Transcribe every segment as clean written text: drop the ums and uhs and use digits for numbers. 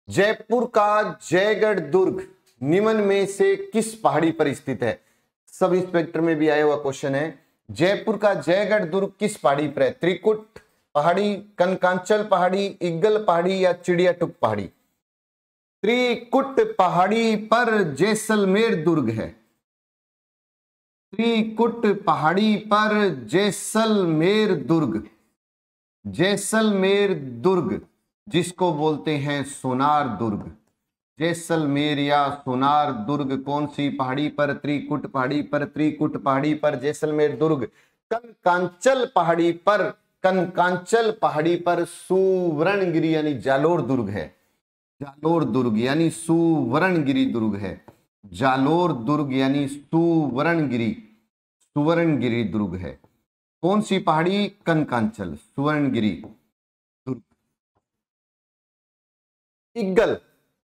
जयपुर का जयगढ़ दुर्ग निम्न में से किस पहाड़ी पर स्थित है? सब इंस्पेक्टर में भी आया हुआ क्वेश्चन है। जयपुर का जयगढ़ दुर्ग किस पहाड़ी पर है? त्रिकुट पहाड़ी, कनकांचल पहाड़ी, इग्गल पहाड़ी या चिड़ियाटुक पहाड़ी? त्रिकुट पहाड़ी पर जैसलमेर दुर्ग है। त्रिकुट पहाड़ी पर जैसलमेर दुर्ग, जैसलमेर दुर्ग जिसको बोलते हैं सोनार दुर्ग, जैसलमेर या सोनार दुर्ग कौन सी पहाड़ी पर? त्रिकुट पहाड़ी पर। त्रिकुट पहाड़ी पर जैसलमेर दुर्ग। कनकांचल पहाड़ी पर, कनकांचल पहाड़ी पर सुवर्णगिरी यानी जालोर दुर्ग है। जालोर दुर्ग यानी सुवर्णगिरी दुर्ग है। जालोर दुर्ग यानी सुवर्णगिरी, सुवर्णगिरी दुर्ग है। कौन सी पहाड़ी? कनकांचल, सुवर्णगिरी दुर्ग। इग्गल,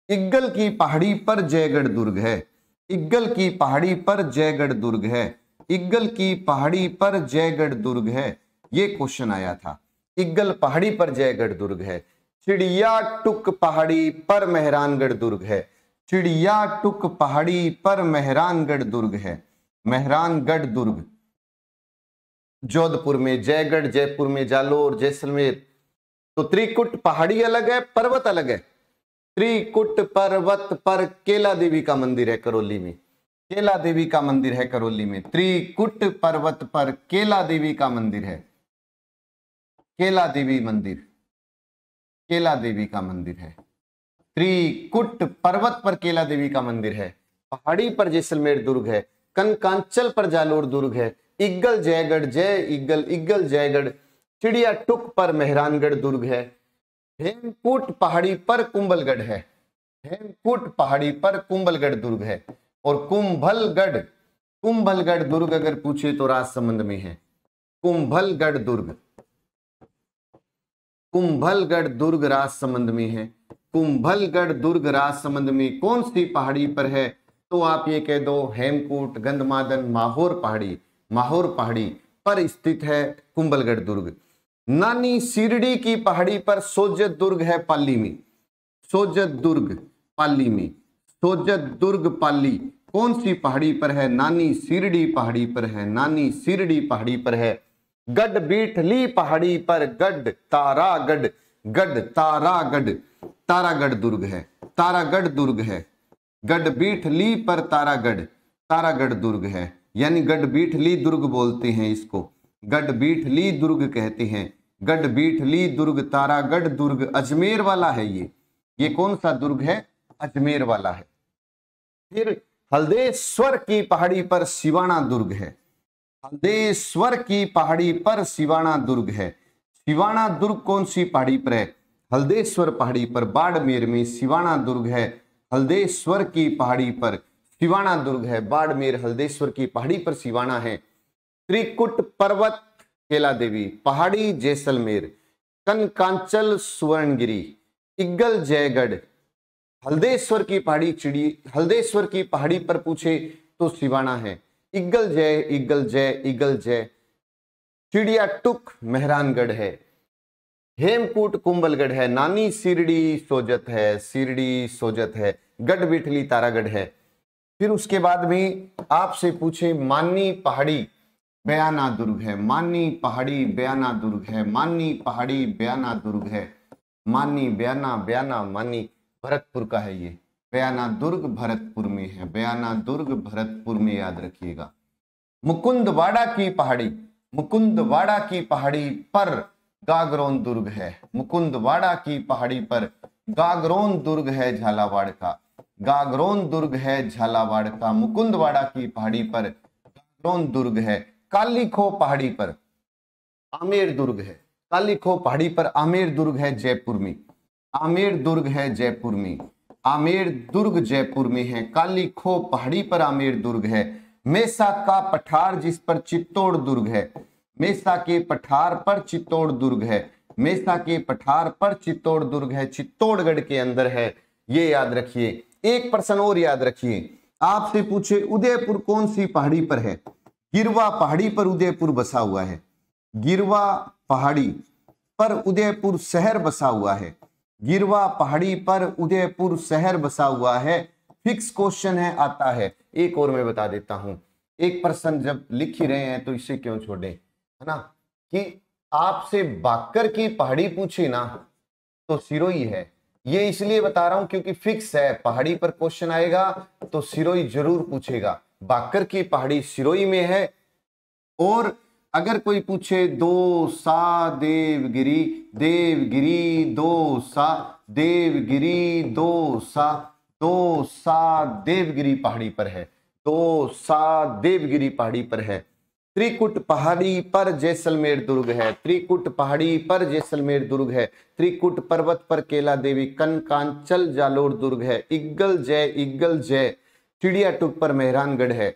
इग्गल की पहाड़ी पर जयगढ़ दुर्ग है। इग्गल की पहाड़ी पर जयगढ़ दुर्ग है। इग्गल की पहाड़ी पर जयगढ़ दुर्ग है। ये क्वेश्चन आया था। इग्गल पहाड़ी पर जयगढ़ दुर्ग है। चिड़ियाटुक पहाड़ी पर मेहरानगढ़ दुर्ग है। चिड़ियाटुक पहाड़ी पर मेहरानगढ़ दुर्ग है। मेहरानगढ़ दुर्ग जोधपुर में, जयगढ़ जयपुर में, जालोर जैसलमेर। तो त्रिकुट पहाड़ी अलग है, पर्वत अलग है। त्रिकुट पर्वत पर केला देवी का मंदिर है करौली में। केला देवी का मंदिर है करौली में। त्रिकुट पर्वत पर केला देवी का मंदिर है। केला देवी मंदिर, केला देवी का मंदिर है। त्रिकुट पर्वत पर केला देवी का मंदिर है। पहाड़ी पर जैसलमेर दुर्ग है। कनकांचल पर जालोर दुर्ग है। इग्गल जयगढ़, जय इग्गल, इग्गल जयगढ़। चिड़ियाटुक पर मेहरानगढ़ दुर्ग है। हेमकूट पहाड़ी पर कुंभलगढ़ है। हेमकूट पहाड़ी पर कुंभलगढ़ दुर्ग है। और कुंभलगढ़, कुंभलगढ़ दुर्ग अगर पूछे तो राजसमंद में है। कुंभलगढ़ दुर्ग, कुंभलगढ़ दुर्ग राजसमंद में है। कुंभलगढ़ दुर्ग राजसमंद में कौन सी पहाड़ी पर है? तो आप ये कह दो हेमकूट, गंधमादन, माहौर पहाड़ी, माहौर पहाड़ी पर स्थित है कुंभलगढ़ दुर्ग। नानी सीरडी की पहाड़ी पर सोजत दुर्ग है पाली में। सोजत दुर्ग पाली में। सोजत दुर्ग पाली कौन सी पहाड़ी पर है? नानी सीरडी पहाड़ी पर है। नानी सीरडी पहाड़ी पर है। गढ़ बीठली पहाड़ी पर गढ़ तारागढ़, गढ़ तारागढ़, तारागढ़ दुर्ग है। तारागढ़ दुर्ग है। गढ़ बीठली पर तारागढ़, तारागढ़ दुर्ग है। यानी गढ़ बीठली दुर्ग बोलते हैं इसको, गढ़ बीठली दुर्ग कहते हैं। गढ़ बीठली दुर्ग, तारागढ़ दुर्ग अजमेर वाला है। ये कौन सा दुर्ग है? अजमेर वाला है। फिर हल्देश्वर की पहाड़ी पर सिवाना दुर्ग है। हल्देश्वर की पहाड़ी पर सिवाना दुर्ग है। सिवाना दुर्ग कौन सी पहाड़ी पर है? हल्देश्वर पहाड़ी पर, बाड़मेर में सिवाना दुर्ग है। हल्देश्वर की पहाड़ी पर सिवाना दुर्ग है। बाड़मेर, हल्देश्वर की पहाड़ी पर सिवाना है। त्रिकुट पर्वत केला देवी, पहाड़ी जैसलमेर, कनकांचल सुवर्णगिरी, इग्गल जयगढ़, हल्देश्वर की पहाड़ी हल्देश्वर की पहाड़ी पर पूछे तो सिवाना है। इग्गल जय, इग्गल जय, इग्गल जय। चिड़ियाटुक मेहरानगढ़ है। हेमकूट कुंभलगढ़ है। नानी सीरडी सोजत है, सीरडी सोजत है। गढ़ बीठली तारागढ़ है। फिर उसके बाद में आपसे पूछे मानी पहाड़ी बयाना दुर्ग है। मानी पहाड़ी बयाना दुर्ग है। मानी पहाड़ी बयाना दुर्ग है। मानी, बयाना, बयाना, मानी भरतपुर का है ये। बयाना दुर्ग भरतपुर में है। बयाना दुर्ग भरतपुर में, याद रखिएगा। मुकुंदवाड़ा की पहाड़ी, मुकुंदवाड़ा की पहाड़ी पर गागरोन दुर्ग है। मुकुंदवाड़ा की पहाड़ी पर गागरोन दुर्ग है झालावाड़ का। गागरोन दुर्ग है झालावाड़ का। मुकुंदवाड़ा की पहाड़ी पर गागरोन दुर्ग है। कालीखो पहाड़ी पर आमेर दुर्ग है। कालीखो पहाड़ी पर आमेर दुर्ग है जयपुर में। आमेर दुर्ग है जयपुर में। आमेर दुर्ग जयपुर में है। कालीखो पहाड़ी पर आमेर दुर्ग है। मेसा का पठार जिस पर चित्तौड़ दुर्ग है। मेसा के पठार पर चित्तौड़ दुर्ग है। मेसा के पठार पर चित्तौड़ दुर्ग है। चित्तौड़गढ़ के अंदर है, ये याद रखिए। एक प्रश्न और याद रखिए, आपसे पूछे उदयपुर कौन सी पहाड़ी पर है? गिरवा पहाड़ी पर उदयपुर बसा हुआ है। गिरवा पहाड़ी पर उदयपुर शहर बसा हुआ है। गिरवा पहाड़ी पर उदयपुर शहर बसा हुआ है। फिक्स क्वेश्चन है, आता है। एक और मैं बता देता हूं, एक प्रश्न जब लिख ही रहे हैं तो इसे क्यों छोड़े, है ना, कि आपसे बाकर की पहाड़ी पूछी ना तो सिरोही है। ये इसलिए बता रहा हूं क्योंकि फिक्स है, पहाड़ी पर क्वेश्चन आएगा तो सिरोही जरूर पूछेगा। बाकर की पहाड़ी सिरोही में है। और अगर कोई पूछे दौसा देवगिरी, देवगिरी दौसा, देवगिरी दौसा, दौसा देवगिरी पहाड़ी पर है, दौसा देवगिरी पहाड़ी पर है। त्रिकुट पहाड़ी पर जैसलमेर दुर्ग है, त्रिकुट पहाड़ी पर जैसलमेर दुर्ग है। त्रिकुट पर्वत पर केला देवी, कनकांचल जालोर दुर्ग है। इग्गल जय, इग्गल जय चिड़िया टुक पर मेहरानगढ़ है,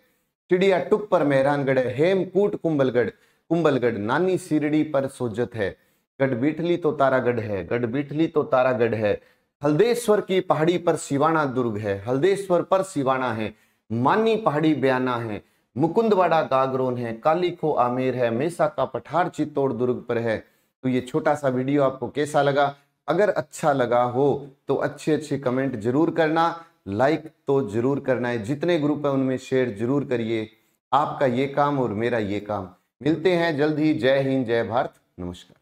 चिड़िया टुक पर मेहरानगढ़ है। हेमकूट कुंभलगढ़, कुंभलगढ़ नानी सिरड़ी पर सोजत है। गढ़बीठली तो तारागढ़ है, गढ़बीठली तो तारागढ़ है। हल्देश्वर की पहाड़ी पर सिवाना दुर्ग है, हल्देश्वर पर सिवाना है। मानी पहाड़ी बयाना है, मुकुंदवाड़ा गागरोन है। कालीखो आमेर है, मेसा का पठार चित्तौड़ दुर्ग पर है। तो ये छोटा सा वीडियो आपको कैसा लगा? अगर अच्छा लगा हो तो अच्छे अच्छे कमेंट जरूर करना, लाइक तो जरूर करना है, जितने ग्रुप है उनमें शेयर जरूर करिए। आपका ये काम और मेरा ये काम। मिलते हैं जल्द ही। जय हिंद, जय भारत, नमस्कार।